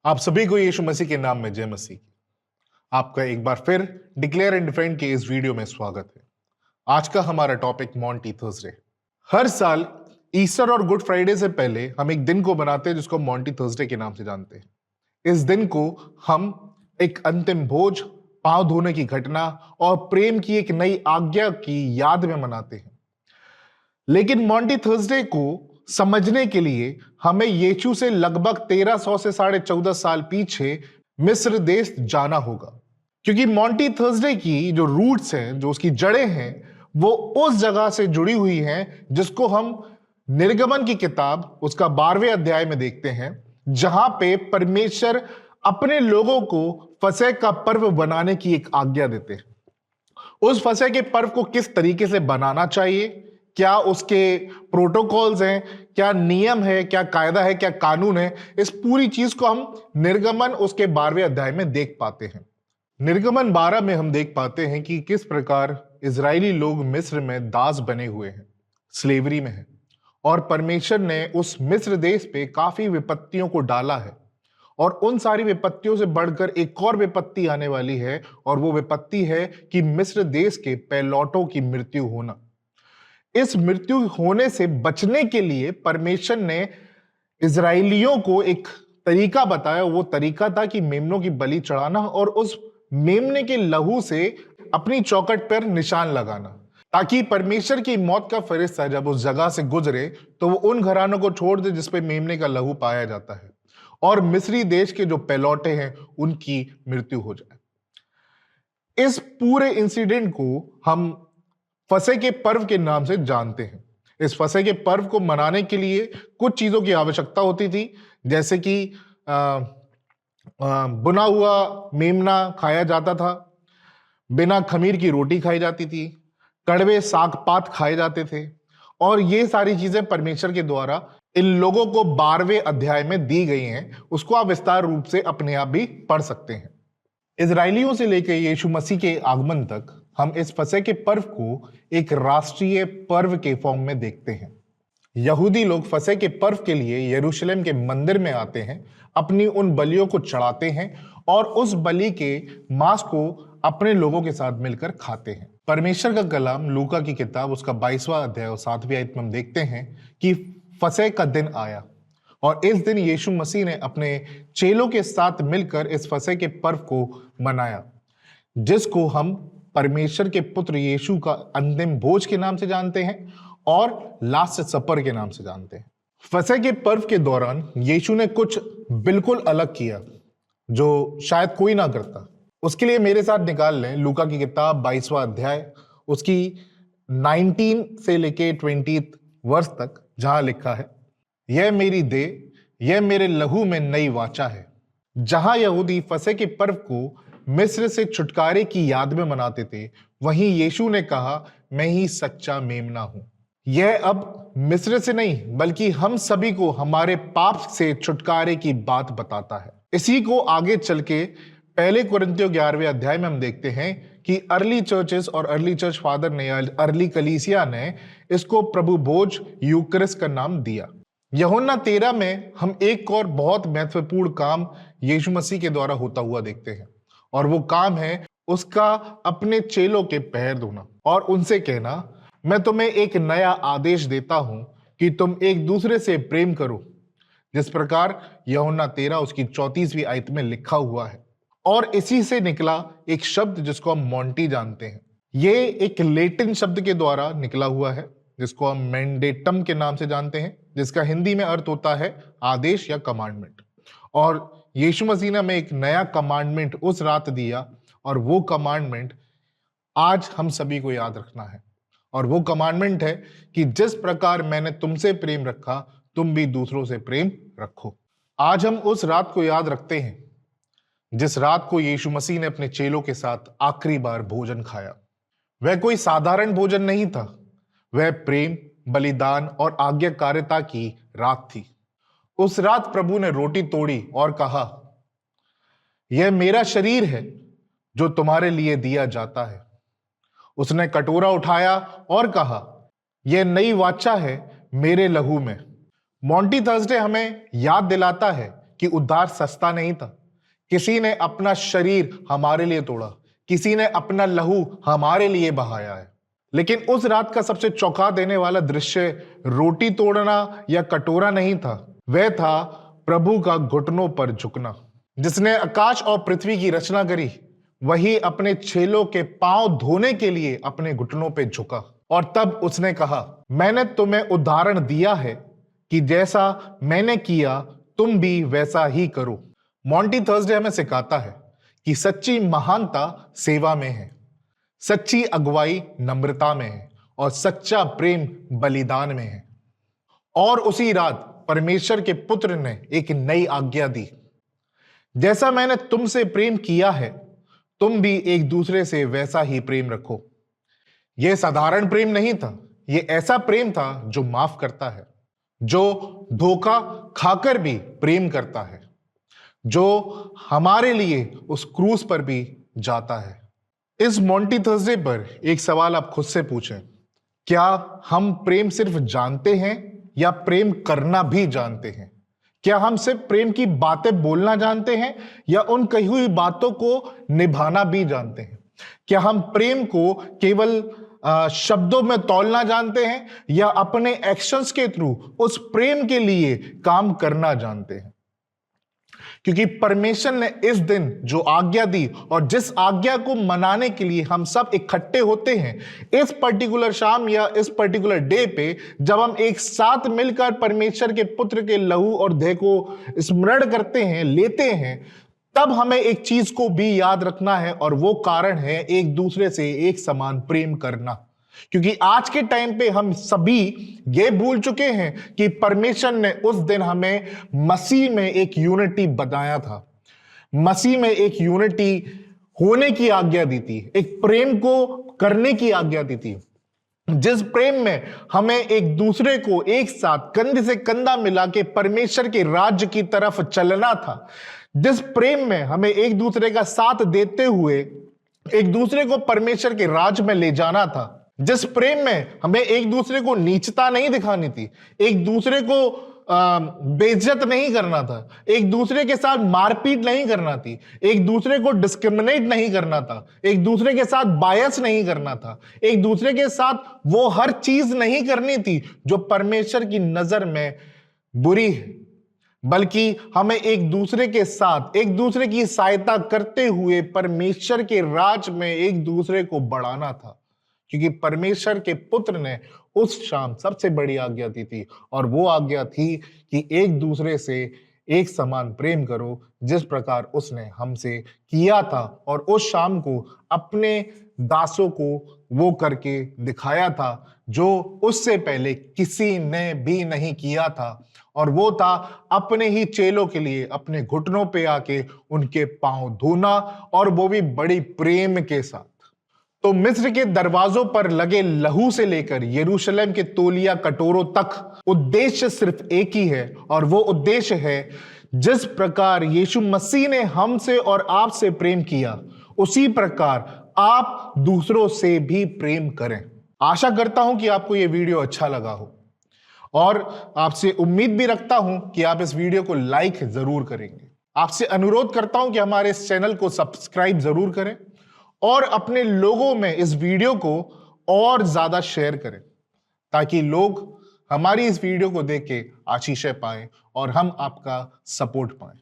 आप सभी को यीशु मसीह के नाम में जय मसीह की। आपका एक बार फिर डिक्लेयर एंड डिफेंड के इस वीडियो में स्वागत है। आज का हमारा टॉपिक मॉन्टी थर्सडे। हर साल ईस्टर और गुड फ्राइडे से पहले हम एक दिन को बनाते हैं जिसको मॉन्टी थर्सडे के नाम से जानते हैं। इस दिन को हम एक अंतिम भोज, पांव धोने की घटना और प्रेम की एक नई आज्ञा की याद में मनाते हैं। लेकिन मॉन्टी थर्सडे को समझने के लिए हमें यीशु से लगभग 1300 से 14.5 साल पीछे मिस्र देश जाना होगा, क्योंकि मॉन्टी थर्सडे की जो रूट्स हैं, जो उसकी जड़ें हैं, वो उस जगह से जुड़ी हुई हैं जिसको हम निर्गमन की किताब उसका 12वें अध्याय में देखते हैं, जहां पे परमेश्वर अपने लोगों को फसह का पर्व बनाने की एक आज्ञा देते हैं। उस फसह के पर्व को किस तरीके से बनाना चाहिए, क्या उसके प्रोटोकॉल्स हैं, क्या नियम है, क्या कायदा है, क्या कानून है, इस पूरी चीज को हम निर्गमन उसके 12वें अध्याय में देख पाते हैं। निर्गमन 12 में हम देख पाते हैं कि किस प्रकार इजरायली लोग मिस्र में दास बने हुए हैं, स्लेवरी में हैं, और परमेश्वर ने उस मिस्र देश पे काफी विपत्तियों को डाला है। और उन सारी विपत्तियों से बढ़कर एक और विपत्ति आने वाली है, और वो विपत्ति है कि मिस्र देश के पैलौटों की मृत्यु होना। इस मृत्यु होने से बचने के लिए परमेश्वर ने इजराइलियों को एक तरीका बताया। वो तरीका था कि मेमनों की बलि चढ़ाना और उस मेमने के लहू से अपनी चौखट पर निशान लगाना, ताकि परमेश्वर की मौत का फरिश्ता जब उस जगह से गुजरे तो वो उन घरानों को छोड़ दे जिसपे मेमने का लहू पाया जाता है, और मिस्री देश के जो पैलौटे हैं उनकी मृत्यु हो जाए। इस पूरे इंसिडेंट को हम फसह के पर्व के नाम से जानते हैं। इस फसह के पर्व को मनाने के लिए कुछ चीजों की आवश्यकता होती थी, जैसे कि बुना हुआ मेमना खाया जाता था, बिना खमीर की रोटी खाई जाती थी, कड़वे साग पात खाए जाते थे, और ये सारी चीजें परमेश्वर के द्वारा इन लोगों को 12वें अध्याय में दी गई हैं। उसको आप विस्तार रूप से अपने आप भी पढ़ सकते हैं। इजरायलियों से लेकर यीशु मसीह के आगमन तक हम इस फसह के पर्व को एक राष्ट्रीय पर्व के फॉर्म में देखते हैं। यहूदी लोग फसह के पर्व के लिए यरूशलेम के मंदिर में आते हैं, अपनी उन बलियों को चढ़ाते हैं और उस बलि के मांस को अपने लोगों के साथ मिलकर खाते हैं। परमेश्वर का कलाम लूका की किताब उसका 22वां अध्याय और 7वीं आयत में हम देखते हैं कि फसह का दिन आया, और इस दिन यीशु मसीह ने अपने चेलों के साथ मिलकर इस फसह के पर्व को मनाया, जिसको हम परमेश्वर के पुत्र यीशु का अंतिम भोज के नाम से जानते हैं और लास्ट सपर के नाम से जानते हैं। फसह के पर्व के दौरान यीशु ने कुछ बिल्कुल अलग किया जो शायद कोई ना करता। उसके लिए मेरे साथ निकाल लें लूका की किताब 22वां अध्याय उसकी 19 से लेके 20 वर्ष तक, जहां लिखा है, यह मेरी देह, यह मेरे लहू में नई वाचा है। जहां यहूदी फसह के पर्व को मिस्र से छुटकारे की याद में मनाते थे, वहीं यीशु ने कहा, मैं ही सच्चा मेमना हूं। यह अब मिस्र से नहीं बल्कि हम सभी को हमारे पाप से छुटकारे की बात बताता है। इसी को आगे चल के पहले कुरिन्थियों 11वें अध्याय में हम देखते हैं कि अर्ली चर्चेस और अर्ली चर्च फादर ने, अर्ली कलीसिया ने इसको प्रभु भोज यूकरिस्ट का नाम दिया। यूहन्ना 13 में हम एक और बहुत महत्वपूर्ण काम यीशु मसीह के द्वारा होता हुआ देखते हैं, और वो काम है उसका अपने चेलों के पैर धोना और उनसे कहना, मैं तुम्हें एक नया आदेश देता हूं कि तुम एक दूसरे से प्रेम करो, जिस प्रकार यूहन्ना 13 उसकी 34वीं आयत में लिखा हुआ है। और इसी से निकला एक शब्द जिसको हम मॉन्टी जानते हैं। ये एक लेटिन शब्द के द्वारा निकला हुआ है जिसको हम मैंडेटम के नाम से जानते हैं, जिसका हिंदी में अर्थ होता है आदेश या कमांडमेंट। और यीशु मसीह ने हमें एक नया कमांडमेंट उस रात दिया, और वो कमांडमेंट आज हम सभी को याद रखना है। और वो कमांडमेंट है कि जिस प्रकार मैंने तुमसे प्रेम रखा, तुम भी दूसरों से प्रेम रखो। आज हम उस रात को याद रखते हैं जिस रात को यीशु मसीह ने अपने चेलों के साथ आखिरी बार भोजन खाया। वह कोई साधारण भोजन नहीं था, वह प्रेम, बलिदान और आज्ञाकारिता की रात थी। उस रात प्रभु ने रोटी तोड़ी और कहा, यह मेरा शरीर है जो तुम्हारे लिए दिया जाता है। उसने कटोरा उठाया और कहा, यह नई वाचा है मेरे लहू में। मॉन्टी थर्सडे हमें याद दिलाता है कि उद्धार सस्ता नहीं था। किसी ने अपना शरीर हमारे लिए तोड़ा, किसी ने अपना लहू हमारे लिए बहाया है। लेकिन उस रात का सबसे चौंका देने वाला दृश्य रोटी तोड़ना या कटोरा नहीं था, वह था प्रभु का घुटनों पर झुकना। जिसने आकाश और पृथ्वी की रचना करी, वही अपने चेलों के पांव धोने के लिए अपने घुटनों पे झुका और तब उसने कहा, मैंने तुम्हें उदाहरण दिया है कि जैसा मैंने किया तुम भी वैसा ही करो। मॉन्टी थर्सडे हमें सिखाता है कि सच्ची महानता सेवा में है, सच्ची अगुवाई नम्रता में है और सच्चा प्रेम बलिदान में है। और उसी रात परमेश्वर के पुत्र ने एक नई आज्ञा दी, जैसा मैंने तुमसे प्रेम किया है तुम भी एक दूसरे से वैसा ही प्रेम रखो। यह साधारण प्रेम नहीं था, यह ऐसा प्रेम था जो माफ करता है, जो धोखा खाकर भी प्रेम करता है, जो हमारे लिए उस क्रूस पर भी जाता है। इस मॉन्टी थर्सडे पर एक सवाल आप खुद से पूछें, क्या हम प्रेम सिर्फ जानते हैं या प्रेम करना भी जानते हैं? क्या हम सिर्फ प्रेम की बातें बोलना जानते हैं या उन कही हुई बातों को निभाना भी जानते हैं? क्या हम प्रेम को केवल शब्दों में तौलना जानते हैं या अपने एक्शंस के थ्रू उस प्रेम के लिए काम करना जानते हैं? क्योंकि परमेश्वर ने इस दिन जो आज्ञा दी और जिस आज्ञा को मनाने के लिए हम सब इकट्ठे होते हैं इस पर्टिकुलर शाम या इस पर्टिकुलर डे पे, जब हम एक साथ मिलकर परमेश्वर के पुत्र के लहू और देह को स्मरण करते हैं, लेते हैं, तब हमें एक चीज को भी याद रखना है और वो कारण है एक दूसरे से एक समान प्रेम करना। क्योंकि आज के टाइम पे हम सभी ये भूल चुके हैं कि परमेश्वर ने उस दिन हमें मसीह में एक यूनिटी बताया था, मसीह में एक यूनिटी होने की आज्ञा दी थी, एक प्रेम को करने की आज्ञा दी थी, जिस प्रेम में हमें एक दूसरे को एक साथ कंधे से कंधा मिला के परमेश्वर के राज्य की तरफ चलना था, जिस प्रेम में हमें एक दूसरे का साथ देते हुए एक दूसरे को परमेश्वर के राज में ले जाना था, जिस प्रेम में हमें एक दूसरे को नीचता नहीं दिखानी थी, एक दूसरे को बेइज्जत नहीं करना था, एक दूसरे के साथ मारपीट नहीं करना थी, एक दूसरे को डिस्क्रिमिनेट नहीं करना था, एक दूसरे के साथ बायस नहीं करना था, एक दूसरे के साथ वो हर चीज नहीं करनी थी जो परमेश्वर की नजर में बुरी है, बल्कि हमें एक दूसरे के साथ एक दूसरे की सहायता करते हुए परमेश्वर के राज में एक दूसरे को बढ़ाना था। क्योंकि परमेश्वर के पुत्र ने उस शाम सबसे बड़ी आज्ञा दी थी और वो आज्ञा थी कि एक दूसरे से एक समान प्रेम करो जिस प्रकार उसने हमसे किया था, और उस शाम को अपने दासों को वो करके दिखाया था जो उससे पहले किसी ने भी नहीं किया था, और वो था अपने ही चेलों के लिए अपने घुटनों पे आके उनके पांव धोना, और वो भी बड़ी प्रेम के साथ। तो मिस्र के दरवाजों पर लगे लहू से लेकर यरूशलेम के तौलिया कटोरों तक उद्देश्य सिर्फ एक ही है, और वो उद्देश्य है जिस प्रकार यीशु मसीह ने हमसे और आपसे प्रेम किया उसी प्रकार आप दूसरों से भी प्रेम करें। आशा करता हूं कि आपको यह वीडियो अच्छा लगा हो, और आपसे उम्मीद भी रखता हूं कि आप इस वीडियो को लाइक जरूर करेंगे। आपसे अनुरोध करता हूं कि हमारे इस चैनल को सब्सक्राइब जरूर करें और अपने लोगों में इस वीडियो को और ज्यादा शेयर करें, ताकि लोग हमारी इस वीडियो को देख के आशीषें पाएं और हम आपका सपोर्ट पाएं।